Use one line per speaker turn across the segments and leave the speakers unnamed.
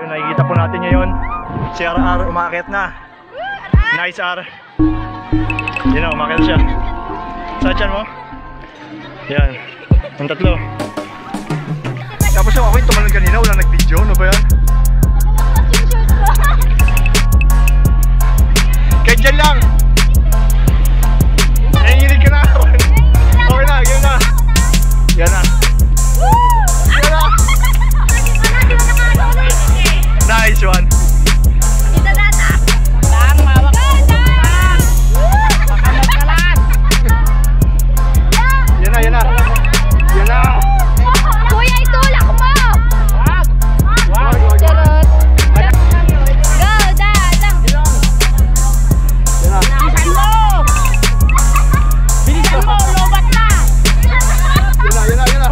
nakikita po natin ngayon si RR umakyat na. Nice R. Yan na, umakyat siya. Saan dyan mo? Yan, ang tatlo. Tapos ako yung tumalon kanina, wala nag-video, ano ba yan? Kahit dyan lang! Nanginginig ka na! Okay na, yan na! Yan na! Yan na! Nice one! Yan na, yan na! Yan na!
Kuya, itulak mo! Charot! Go, dada!
Yan na!
Bilisan mo! Bilisan mo! Lobat na!
Yan na, yan na, yan na!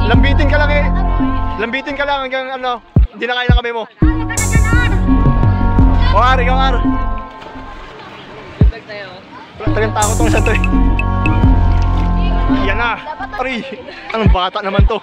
Lambitin ka lang eh! Lambitin ka lang hanggang ano, hindi na kaya na kami mo. O Ar, ikaw Ar! Wala talagang takot tong isa to eh. Yan na! Ari! Anong bata naman to?